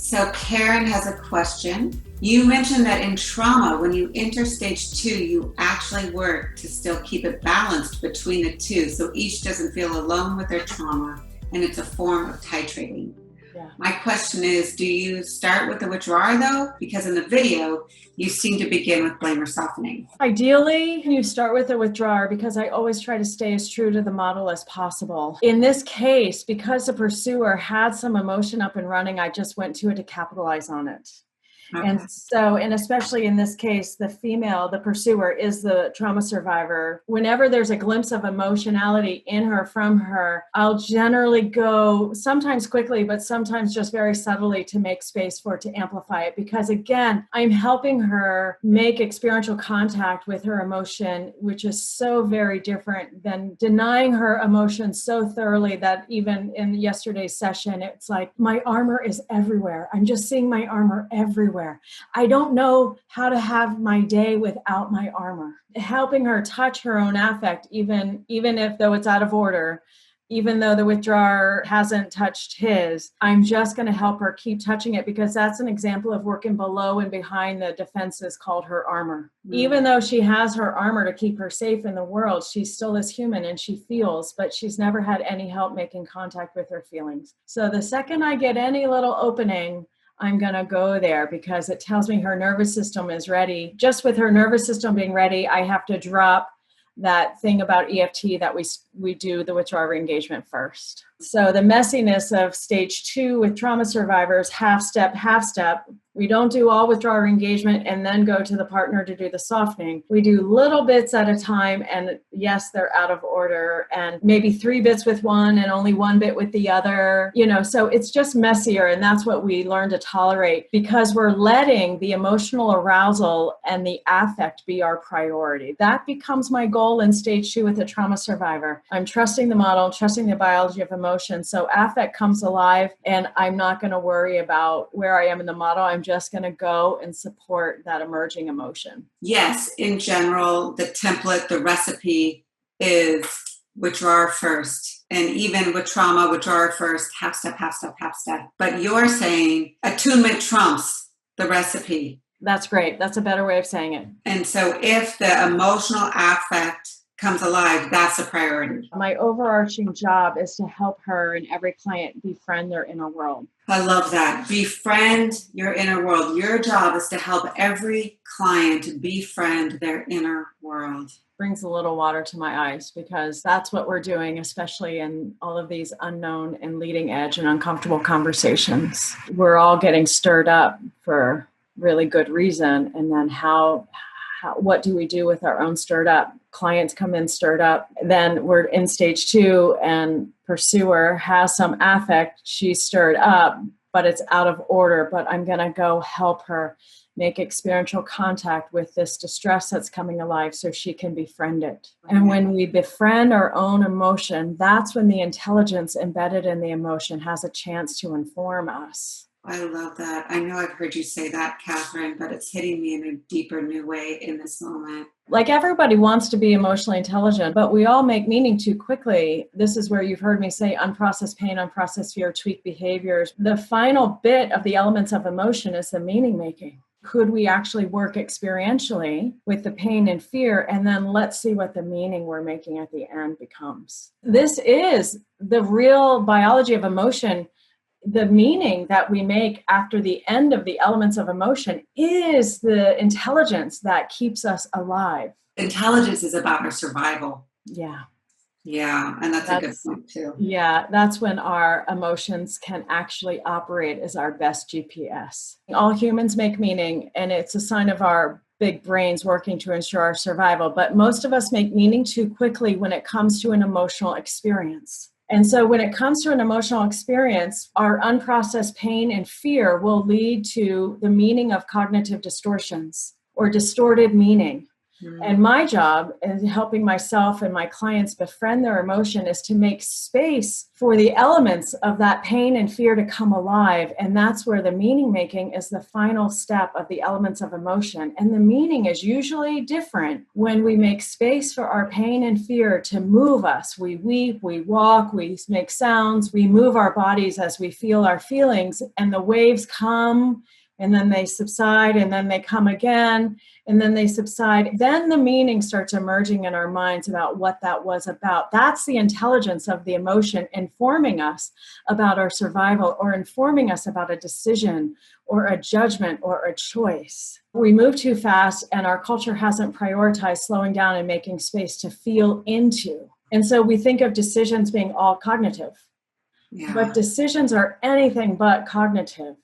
So Karen has a question. You mentioned that in trauma, when you enter stage 2, you actually work to still keep it balanced between the two, so each doesn't feel alone with their trauma, and it's a form of titrating. Yeah. My question is, do you start with the withdrawer though? Because in the video, you seem to begin with blame or softening. Ideally, you start with the withdrawer because I always try to stay as true to the model as possible. In this case, because the pursuer had some emotion up and running, I just went to it to capitalize on it. Okay. And especially in this case, the female, the pursuer, is the trauma survivor. Whenever there's a glimpse of emotionality in her, from her, I'll generally go sometimes quickly, but sometimes just very subtly to make space for it to amplify it. Because again, I'm helping her make experiential contact with her emotion, which is so very different than denying her emotion so thoroughly that even in yesterday's session, it's like, my armor is everywhere. I'm just seeing my armor everywhere. I don't know how to have my day without my armor. Helping her touch her own affect, even if though it's out of order, even though the withdrawer hasn't touched his, I'm just going to help her keep touching it because that's an example of working below and behind the defenses called her armor. Mm-hmm. Even though she has her armor to keep her safe in the world, she still is human and she feels, but she's never had any help making contact with her feelings. So the second I get any little opening, I'm going to go there because it tells me her nervous system is ready. Just with her nervous system being ready, I have to drop that thing about EFT that we do the withdrawal engagement first. So the messiness of stage 2 with trauma survivors, half step. We don't do all withdrawal engagement and then go to the partner to do the softening. We do little bits at a time, and yes, they're out of order, and maybe 3 bits with one and only 1 bit with the other, so it's just messier, and that's what we learn to tolerate because we're letting the emotional arousal and the affect be our priority. That becomes my goal in stage 2 with a trauma survivor. I'm trusting the model, trusting the biology of emotion, so affect comes alive, and I'm not going to worry about where I am in the model. I'm just going to go and support that emerging emotion. Yes, in general, the template, the recipe is withdrawer first. And even with trauma, withdrawer first, half step. But you're saying attunement trumps the recipe. That's great. That's a better way of saying it. And so if the emotional affect comes alive, that's a priority. My overarching job is to help her and every client befriend their inner world. I love that. Befriend your inner world. Your job is to help every client befriend their inner world. Brings a little water to my eyes because that's what we're doing, especially in all of these unknown and leading edge and uncomfortable conversations. We're all getting stirred up for really good reason. And then what do we do with our own stirred up? Clients come in stirred up. Then we're in stage 2 and pursuer has some affect. She's stirred up, but it's out of order. But I'm going to go help her make experiential contact with this distress that's coming alive so she can befriend it. And when we befriend our own emotion, that's when the intelligence embedded in the emotion has a chance to inform us. I love that. I know I've heard you say that, Kathryn, but it's hitting me in a deeper, new way in this moment. Like everybody wants to be emotionally intelligent, but we all make meaning too quickly. This is where you've heard me say unprocessed pain, unprocessed fear, tweak behaviors. The final bit of the elements of emotion is the meaning making. Could we actually work experientially with the pain and fear? And then let's see what the meaning we're making at the end becomes. This is the real biology of emotion. The meaning that we make after the end of the elements of emotion is the intelligence that keeps us alive. Intelligence is about our survival. Yeah. Yeah, and that's a good point too. Yeah, that's when our emotions can actually operate as our best GPS. All humans make meaning, and it's a sign of our big brains working to ensure our survival. But most of us make meaning too quickly when it comes to an emotional experience. And so when it comes to an emotional experience, our unprocessed pain and fear will lead to the meaning of cognitive distortions or distorted meaning. And my job in helping myself and my clients befriend their emotion is to make space for the elements of that pain and fear to come alive. And that's where the meaning making is the final step of the elements of emotion. And the meaning is usually different when we make space for our pain and fear to move us. We weep, we walk, we make sounds, we move our bodies as we feel our feelings, and the waves come and then they subside, and then they come again, and then they subside. Then the meaning starts emerging in our minds about what that was about. That's the intelligence of the emotion informing us about our survival, or informing us about a decision or a judgment or a choice. We move too fast, and our culture hasn't prioritized slowing down and making space to feel into. And so we think of decisions being all cognitive. Yeah. But decisions are anything but cognitive.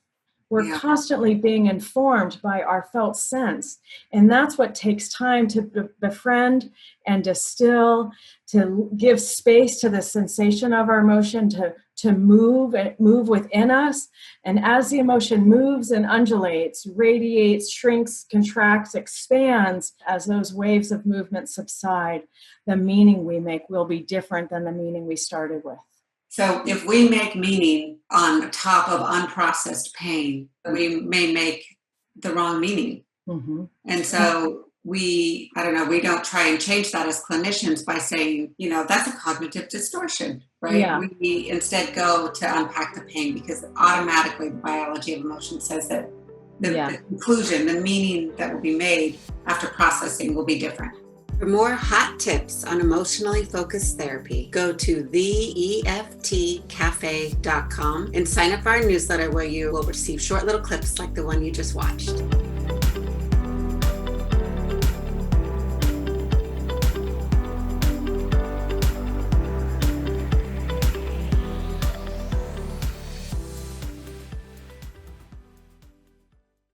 We're constantly being informed by our felt sense. And that's what takes time to befriend and distill, to give space to the sensation of our emotion, to move within us. And as the emotion moves and undulates, radiates, shrinks, contracts, expands, as those waves of movement subside, the meaning we make will be different than the meaning we started with. So if we make meaning on top of unprocessed pain, we may make the wrong meaning. Mm-hmm. And so we don't try and change that as clinicians by saying, that's a cognitive distortion, right? Yeah. We instead go to unpack the pain, because automatically the biology of emotion says that the conclusion, the meaning that will be made after processing will be different. For more hot tips on emotionally focused therapy, go to theeftcafe.com and sign up for our newsletter, where you will receive short little clips like the one you just watched.